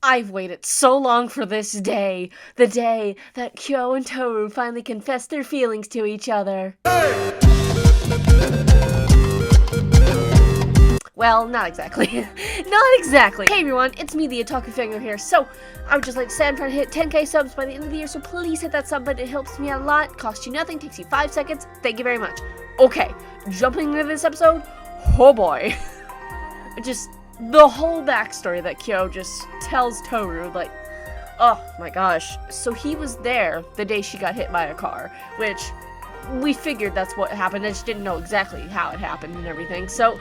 I've waited so long for this day. The day that KYO and Toru finally confess their feelings to each other. Well, not exactly. Not exactly. Hey everyone, it's me, the Otaku Fango here. So, I would just like to say I'm trying to hit 10k subs by the end of the year, so please hit that sub button. It helps me out a lot. Costs you nothing, takes you 5 seconds. Thank you very much. Okay, jumping into this episode. Oh boy. Just the whole backstory that KYO just tells Toru, like, oh my gosh. So he was there the day she got hit by a car, which we figured that's what happened. I just didn't know exactly how it happened and everything. So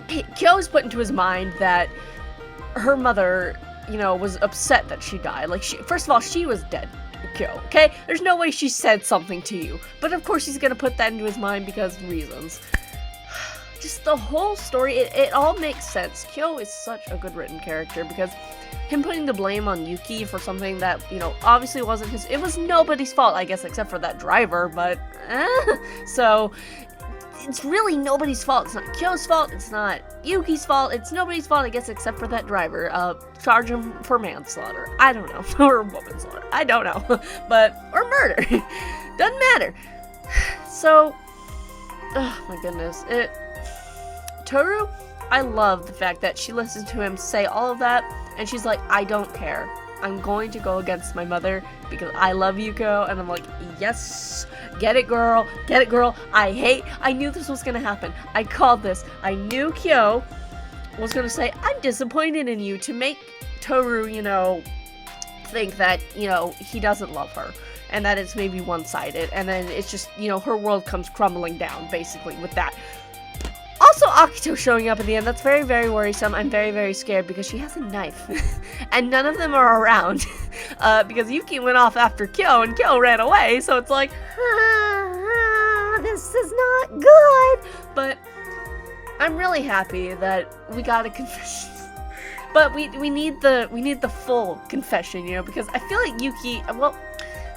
KYO's put into his mind that her mother, you know, was upset that she died. Like, first of all, she was dead, KYO, okay? There's no way she said something to you. But of course he's gonna put that into his mind because reasons. Just the whole story, it all makes sense. KYO is such a good written character because him putting the blame on Yuki for something that, you know, obviously wasn't his, it was nobody's fault, I guess, except for that driver, but, so, it's really nobody's fault. It's not KYO's fault, it's not Yuki's fault, it's nobody's fault, I guess, except for that driver. Charge him for manslaughter. I don't know. Or womanslaughter. I don't know. But, or murder. Doesn't matter. So, oh my goodness. Toru, I love the fact that she listens to him say all of that, and she's like, I don't care. I'm going to go against my mother because I love Yuko, and I'm like, yes, get it girl, I knew this was gonna happen. I called this. I knew KYO was gonna say, I'm disappointed in you, to make Toru, you know, think that, you know, he doesn't love her, and that it's maybe one-sided, and then it's just, you know, her world comes crumbling down, basically, with that. Also, Akito showing up at the end, that's very, very worrisome. I'm very, very scared because she has a knife. And none of them are around. Because Yuki went off after KYO and KYO ran away, so it's like, this is not good. But I'm really happy that we got a confession. But we need the full confession, you know, because I feel like Yuki, well,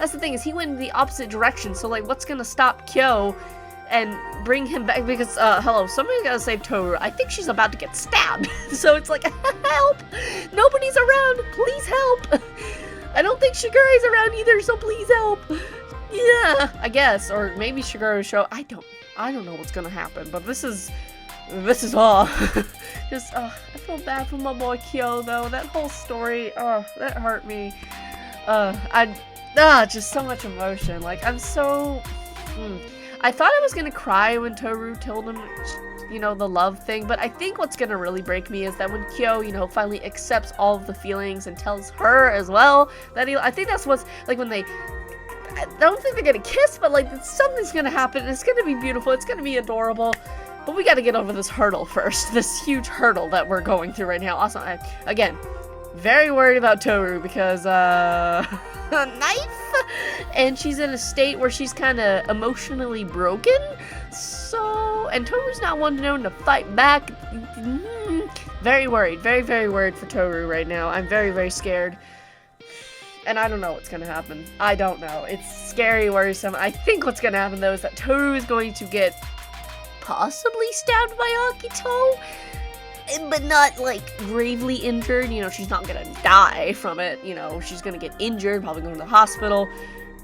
that's the thing, is he went in the opposite direction, so like what's gonna stop KYO and bring him back? Because, hello, somebody's gotta save Toru. I think she's about to get stabbed. So it's like, help! Nobody's around! Please help! I don't think Shigeru's around either, so please help! Yeah, I guess. Or maybe Shigeru show. I don't know what's gonna happen, but this is all. Just, I feel bad for my boy KYO, though. That whole story, that hurt me. Just so much emotion. Like, I'm so, I thought I was gonna cry when Toru told him, you know, the love thing, but I think what's gonna really break me is that when KYO, you know, finally accepts all of the feelings and tells her as well that I think that's what's, like, when I don't think they're gonna kiss, but, like, something's gonna happen, and it's gonna be beautiful, it's gonna be adorable, but we gotta get over this hurdle first, this huge hurdle that we're going through right now. Also, again, very worried about Toru because, knife, and she's in a state where she's kind of emotionally broken, so, and Toru's not one known to fight back. Very worried, very, very worried for Toru right now. I'm very, very scared, and I don't know what's gonna happen. I don't know. It's scary, worrisome. I think what's gonna happen, though, is that Toru is going to get possibly stabbed by Akito, but not, like, gravely injured. You know, she's not gonna die from it. You know, she's gonna get injured, probably go to the hospital,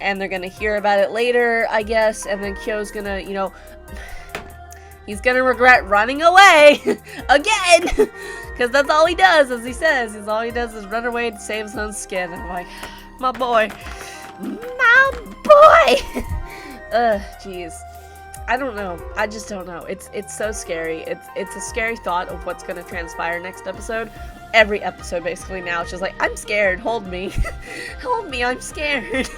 and they're gonna hear about it later, I guess, and then KYO's gonna, you know, he's gonna regret running away again, because that's all he does, as he says. All he does is run away to save his own skin, and I'm like, my boy. Jeez. I don't know. I just don't know. It's so scary. It's a scary thought of what's gonna transpire next episode. Every episode basically now, it's just like, I'm scared, hold me. Hold me, I'm scared.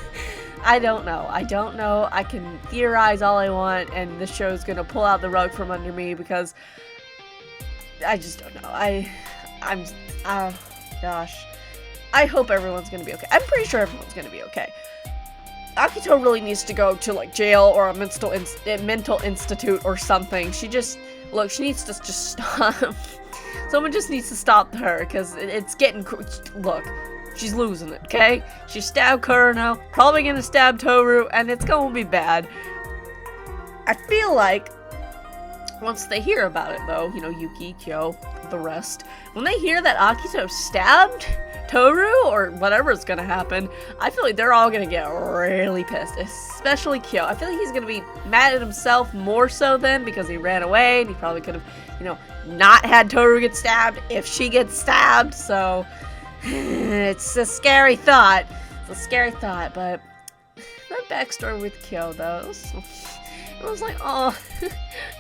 I don't know. I can theorize all I want, and the show's gonna pull out the rug from under me because I just don't know. Oh gosh. I hope everyone's gonna be okay. I'm pretty sure everyone's gonna be okay. Akito really needs to go to, like, jail or a mental institute or something. She needs to just stop. Someone just needs to stop her, because it's getting, look, she's losing it, okay? She stabbed Kurano, probably gonna stab Toru, and it's gonna be bad. I feel like once they hear about it, though, you know, Yuki, KYO, the rest, when they hear that Akito's stabbed, Toru or whatever's gonna happen, I feel like they're all gonna get really pissed, especially KYO. I feel like he's gonna be mad at himself more so then because he ran away and he probably could have, you know, not had Toru get stabbed if she gets stabbed. So it's a scary thought. It's a scary thought, but that backstory with KYO though, it was like, oh,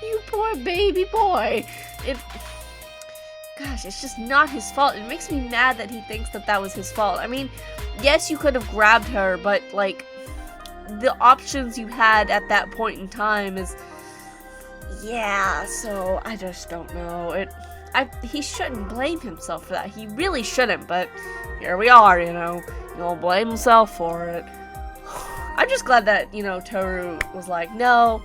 you poor baby boy. Gosh, it's just not his fault. It makes me mad that he thinks that that was his fault. I mean, yes, you could have grabbed her, but, like, the options you had at that point in time is, yeah, so I just don't know. He shouldn't blame himself for that. He really shouldn't, but here we are, you know. He'll blame himself for it. I'm just glad that, you know, Toru was like, no,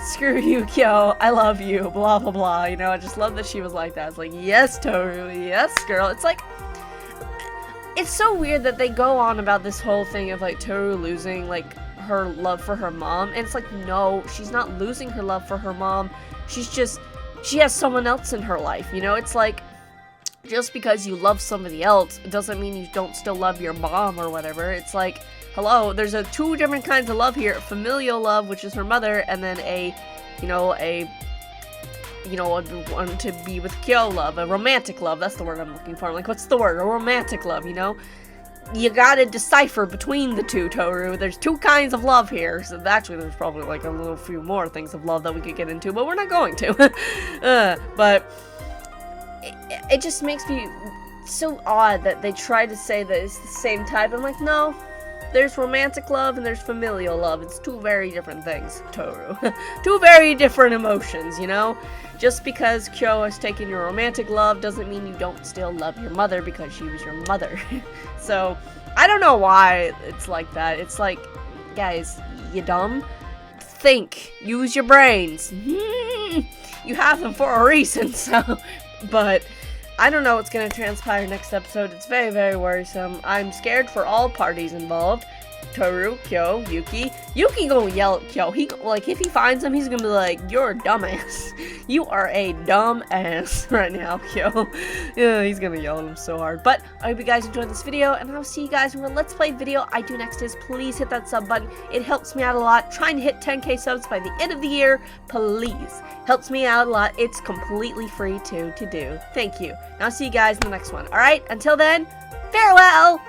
screw you, KYO, I love you, blah, blah, blah, you know, I just love that she was like that. It's like, yes, Toru, yes, girl. It's like, it's so weird that they go on about this whole thing of, like, Toru losing, like, her love for her mom, and it's like, no, she's not losing her love for her mom, she's just, she has someone else in her life, you know. It's like, just because you love somebody else, it doesn't mean you don't still love your mom or whatever. It's like, hello, there's two different kinds of love here. Familial love, which is her mother, and then want to be with KYO love, a romantic love. That's the word I'm looking for. I'm like, what's the word? A romantic love, you know? You gotta decipher between the two, Toru. There's two kinds of love here. So actually, there's probably like a little few more things of love that we could get into, but we're not going to. But it just makes me so odd that they try to say that it's the same type. I'm like, no. There's romantic love and there's familial love. It's two very different things, Toru. Two very different emotions, you know? Just because KYO has taken your romantic love doesn't mean you don't still love your mother because she was your mother. So, I don't know why it's like that. It's like, guys, you dumb? Think. Use your brains. You have them for a reason, so... But... I don't know what's going to transpire next episode. It's very, very worrisome. I'm scared for all parties involved. Toru, KYO, Yuki. Yuki gonna yell at KYO. Like, if he finds him, he's gonna be like, you're a dumbass. You are a dumbass right now, KYO. Yeah, he's gonna yell at him so hard. But I hope you guys enjoyed this video, and I'll see you guys in the Let's Play video I do next is. Please hit that sub button. It helps me out a lot. Trying to hit 10K subs by the end of the year. Please. Helps me out a lot. It's completely free to do. Thank you. And I'll see you guys in the next one. Alright? Until then, farewell!